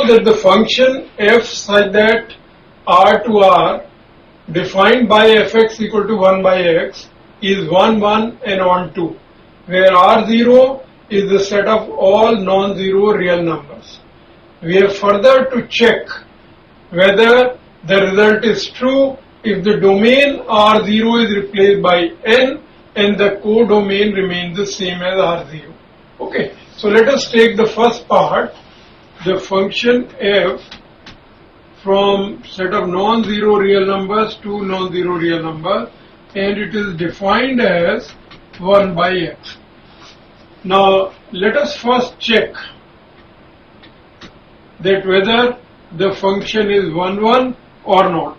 show that the function f such that r to r defined by fx equal to 1 by x is 1, 1 and on 2, where r0 is the set of all non-zero real numbers. We have further to check whether the result is true if the domain r0 is replaced by n and the codomain remains the same as r0. Okay, so let us take the first part, the function f from set of non-zero real numbers to non-zero real number, and it is defined as 1 by x. Now let us first check that whether the function is 1, 1 or not.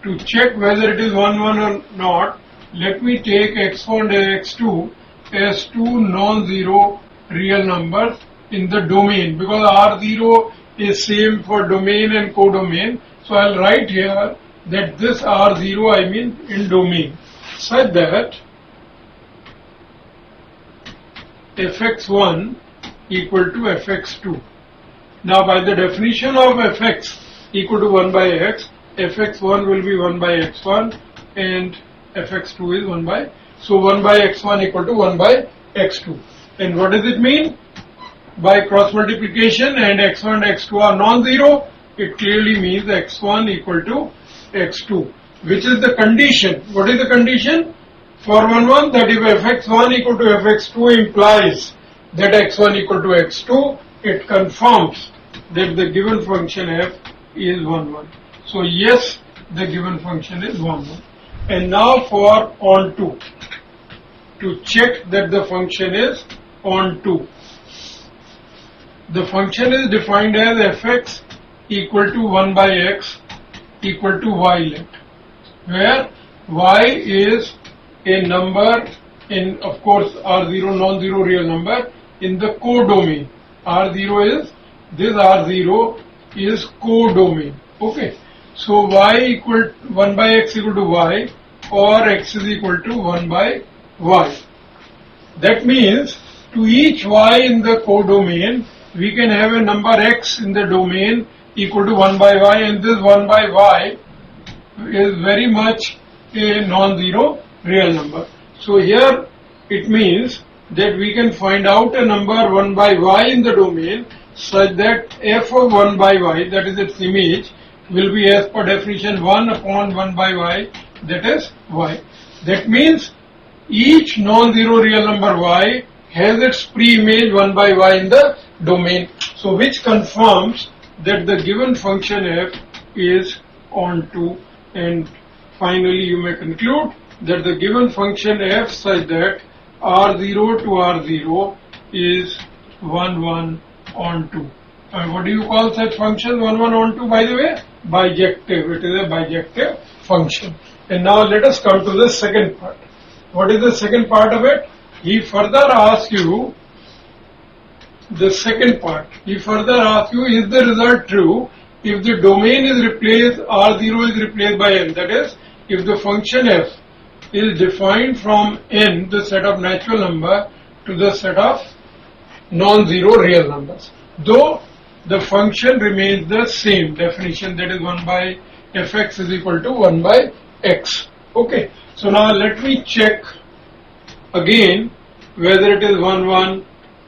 To check whether it is 1, 1 or not, let me take x1 and x2 as two non-zero real numbers in the domain, because r0 is same for domain and codomain. So I'll write here that this r0 I mean in domain, such that fx1 equal to fx2. Now by the definition of fx equal to 1 by x, fx1 will be 1 by x1 and fx2 is 1 by, so 1 by x1 equal to 1 by x2. And what does it mean? By cross multiplication and x1 and x2 are non-zero, it clearly means x1 equal to x2, which is the condition. What is the condition? For 1, 1, that if fx1 equal to fx2 implies that x1 equal to x2, it confirms that the given function f is 1, 1. So yes, the given function is 1, 1. And now for on 2, to check that the function is on 2. The function is defined as fx equal to 1 by x equal to y let, where y is a number in, of course, r0 non-zero real number in the codomain. r0 is, this r0 is codomain. Okay, so y equal 1 by x equal to y, or x is equal to 1 by y. That means to each y in the codomain, we can have a number x in the domain equal to 1 by y, and this 1 by y is very much a non-zero real number. So here it means that we can find out a number 1 by y in the domain such that f of 1 by y, that is its image, will be as per definition 1 upon 1 by y, that is y. That means each non-zero real number y has its pre-image 1 by y in the domain. So which confirms that the given function f is on 2, and finally you may conclude that the given function f such that r0 to r0 is 1, 1 on 2. And what do you call such function 1, 1 on 2, by the way? Bijective. It is a bijective function. And now let us come to the second part. What is the second part of it? He further asks you the second part. He further asks you, is the result true if the domain is replaced, r0 is replaced by n? That is, if the function f is defined from n, the set of natural number, to the set of non-zero real numbers, though the function remains the same definition, that is 1 by fx is equal to 1 by x. Okay, so now let me check again whether it is 1, 1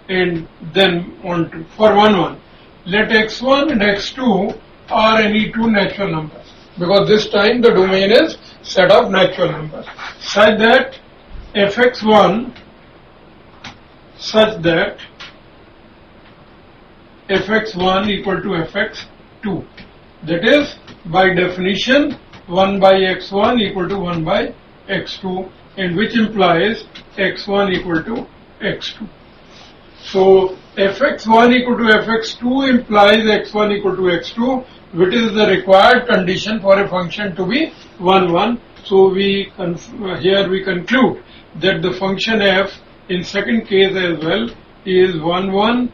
and then on 2. For 1, 1, let x1 and x2 are any two natural numbers, because this time the domain is set of natural numbers, such that fx1 equal to fx2. That is, by definition, 1 by x1 equal to 1 by x2, and which implies x1 equal to x2. So fx1 equal to fx2 implies x1 equal to x2, which is the required condition for a function to be 1, 1. So here we conclude that the function f in second case as well is 1, 1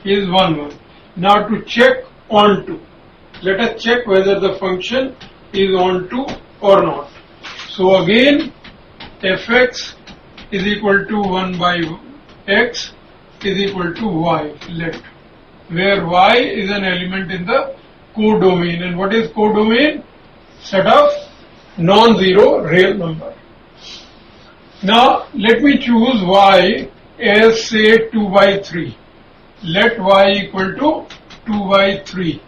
is 1, 1. Now to check on 2, let us check whether the function is on 2 or not. So again, fx is equal to 1 by x is equal to y let. where y is an element in the codomain. And what is codomain? Set of non-zero real number. Now let me choose y as say 2 by 3. Let y equal to 2 by 3.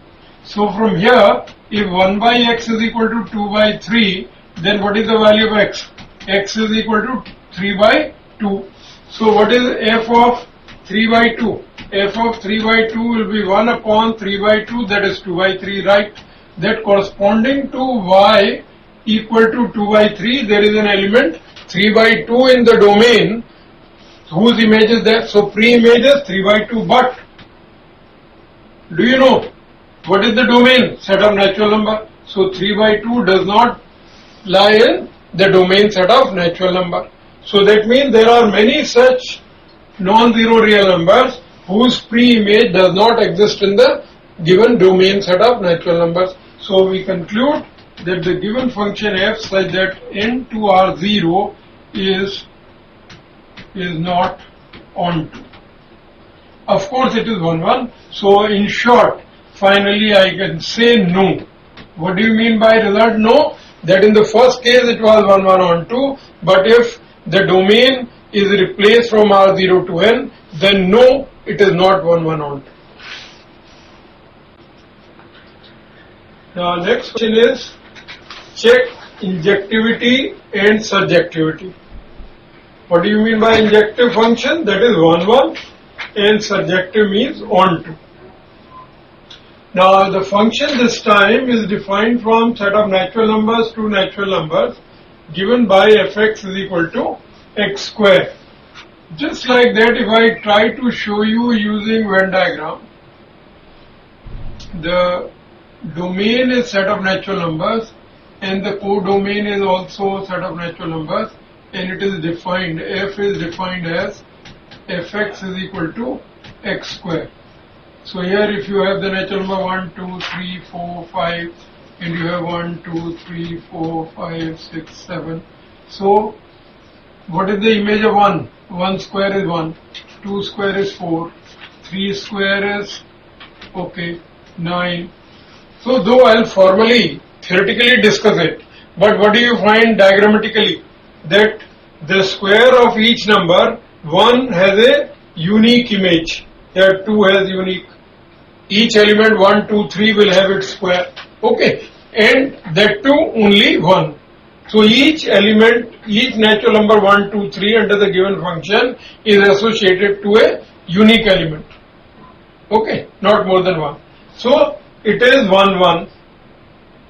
So from here, if 1 by x is equal to 2 by 3, then what is the value of x? X is equal to 3 by 2. So what is f of 3 by 2? F of 3 by 2 will be 1 upon 3 by 2, that is 2 by 3, right? That corresponding to y equal to 2 by 3, there is an element 3 by 2 in the domain whose image is there. So pre-image is 3 by 2, but do you know what is the domain? Set of natural number. So 3 by 2 does not lie in the domain set of natural number. So that means there are many such non-zero real numbers whose pre-image does not exist in the given domain set of natural numbers. So we conclude that the given function f such that n to r0 is not onto. Of course it is 1, 1. So in short, finally I can say no. What do you mean by result no? That in the first case it was 1, 1 onto, but if the domain is replaced from r0 to n, then no, it is not 1, 1 onto. Now next question is check injectivity and surjectivity. What do you mean by injective function? That is 1, 1, and surjective means onto. Now the function this time is defined from set of natural numbers to natural numbers given by fx is equal to x square. Just like that, if I try to show you using Venn diagram, the domain is set of natural numbers and the codomain is also set of natural numbers, and it is defined, f is defined as fx is equal to x square. So here if you have the natural number 1, 2, 3, 4, 5 and you have 1, 2, 3, 4, 5, 6, 7. So what is the image of 1? 1 square is 1, 2 square is 4, 3 square is 9. So though I'll formally, theoretically discuss it, but what do you find diagrammatically? That the square of each number, 1 has a unique image, that 2 has unique. Each element 1, 2, 3 will have its square. Okay, and that too only 1. So each element, each natural number 1, 2, 3 under the given function is associated to a unique element. Okay, not more than 1. So it is 1, 1.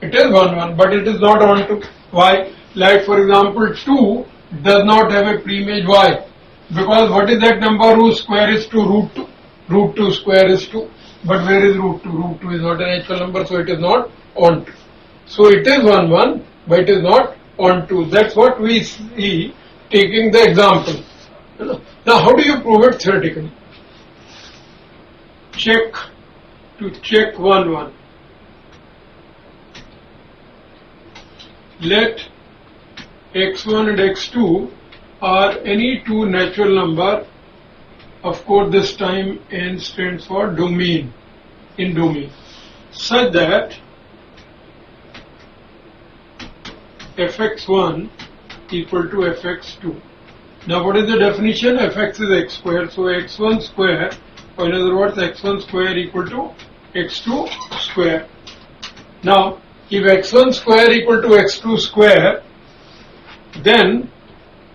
It is 1, 1, but it is not onto. Why? Like for example, 2 does not have a pre-image. Why? Because what is that number whose square is 2? Root 2. Root 2 square is 2. But where is root 2? Root 2 is not a natural number, so it is not onto. So it is 1, 1, but it is not onto. That's what we see taking the example. Now how do you prove it theoretically? Check 1, 1. Let x1 and x2 are any two natural number. Of course this time n stands for domain, in domain, such that fx1 equal to fx2. Now what is the definition? Fx is x square, so x1 square, or in other words x1 square equal to x2 square. Now if x1 square equal to x2 square, then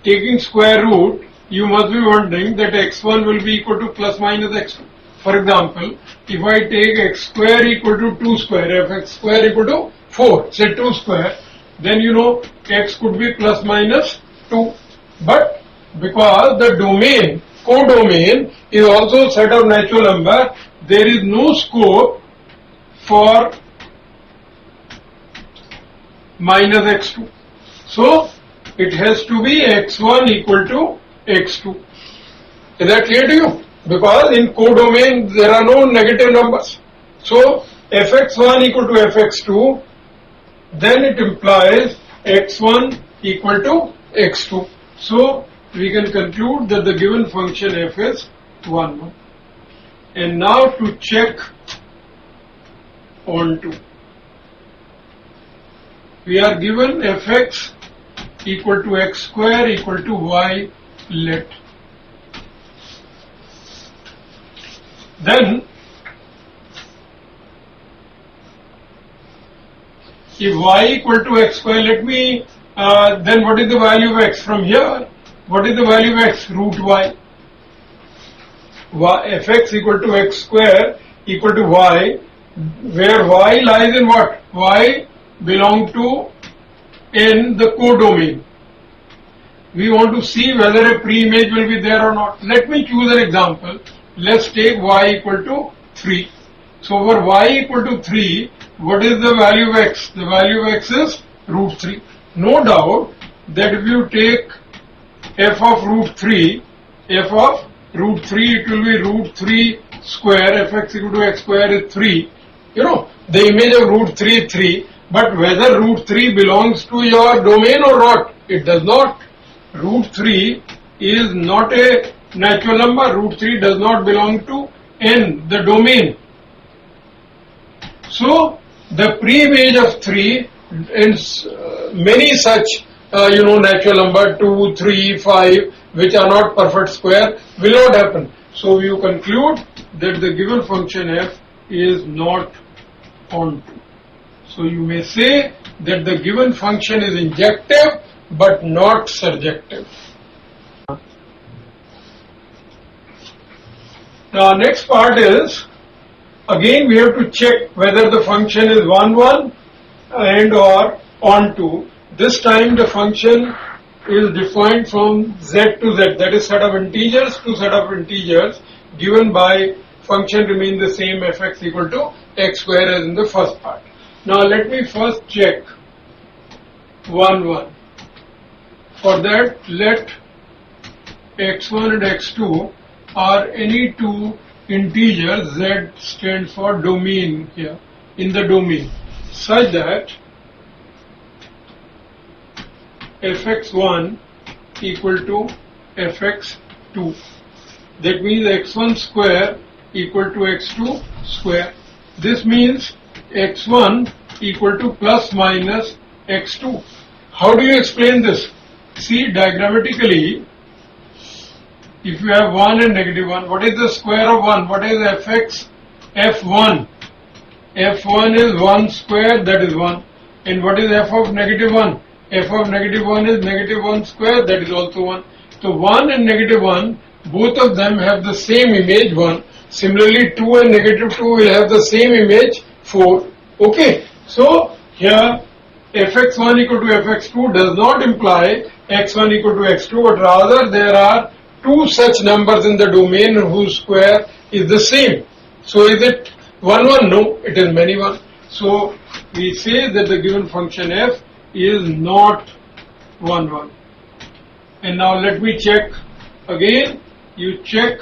taking square root, you must be wondering that x1 will be equal to plus minus x2. For example, if I take x square equal to 2 square, fx square equal to 4, say 2 square, then you know x could be plus minus 2. But because the domain, codomain is also set of natural number, there is no scope for minus x2. So it has to be x1 equal to x2. Is that clear to you? Because in codomain there are no negative numbers. So fx1 equal to fx2, then it implies x1 equal to x2. So we can conclude that the given function f is 1, 1. And now to check onto. We are given fx equal to x square equal to y let. Then if y equal to x square, let me, then what is the value of x from here? What is the value of x? Root y. Fx equal to x square equal to y, where y lies in what? Y belong to in the codomain. We want to see whether a pre-image will be there or not. Let me choose an example. Let's take y equal to 3. So for y equal to 3, what is the value of x? The value of x is root 3. No doubt that if you take f of root 3, f of root 3, it will be root 3 square, fx equal to x square is 3. You know, the image of root 3 is 3, but whether root 3 belongs to your domain or not, it does not. Root 3 is not a natural number. Root 3 does not belong to n, the domain. So, the pre-image of 3 in many such, natural number 2, 3, 5, which are not perfect square, will not happen. So, you conclude that the given function f is not onto. So, you may say that the given function is injective but not surjective. Now, next part is, again we have to check whether the function is 1, 1 and or onto. This time the function is defined from z to z, that is set of integers to set of integers given by function remain the same fx equal to x square as in the first part. Now let me first check 1, 1. For that, let x1 and x2 are any two integers, z stands for domain here, in the domain, such that fx1 equal to fx2. That means x1 square equal to x2 square. This means x1 equal to plus minus x2. How do you explain this? See, diagrammatically, if you have 1 and negative 1, what is the square of 1? What is fx? f1. f1 is 1 square, that is 1. And what is f of negative 1? f of negative 1 is negative 1 square, that is also 1. So 1 and negative 1, both of them have the same image 1. Similarly, 2 and negative 2 will have the same image 4. Okay, so here fx1 equal to fx2 does not imply x1 equal to x2, but rather there are two such numbers in the domain whose square is the same. So is it 1, 1? No, it is many 1. So we say that the given function f is not 1, 1. And now let me check again. You check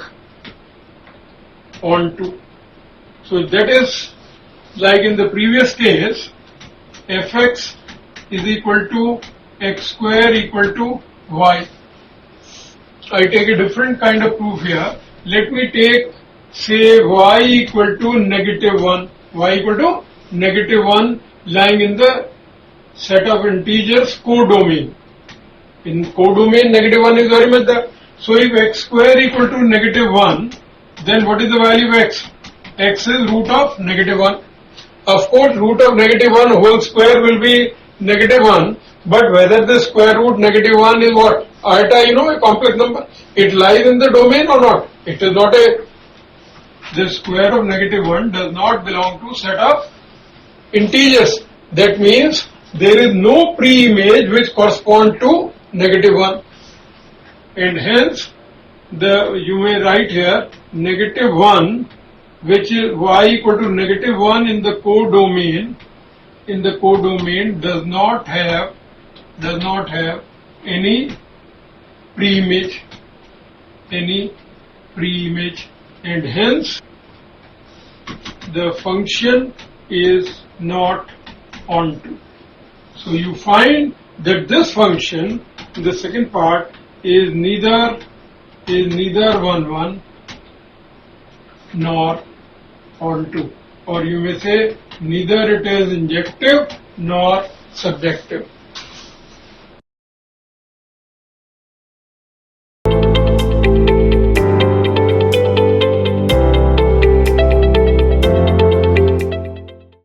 onto. So that is like in the previous case, fx is equal to x square equal to y. I take a different kind of proof here. Let me take, say, y equal to negative 1. Y equal to negative 1 lying in the set of integers codomain. In codomain, negative 1 is very much there. So if x square equal to negative 1, then what is the value of x? X is root of negative 1. Of course, root of negative 1 whole square will be negative 1, but whether the square root negative 1 is what? Iota, a complex number. It lies in the domain or not? It is not a, the square of negative 1 does not belong to set of integers. That means there is no pre-image which corresponds to negative 1. And hence, you may write here negative 1, which is y equal to negative 1 in the codomain. In the codomain does not have any pre-image, and hence the function is not onto. So you find that this function, the second part, is neither 1, 1 nor onto, or you may say neither it is injective nor subjective.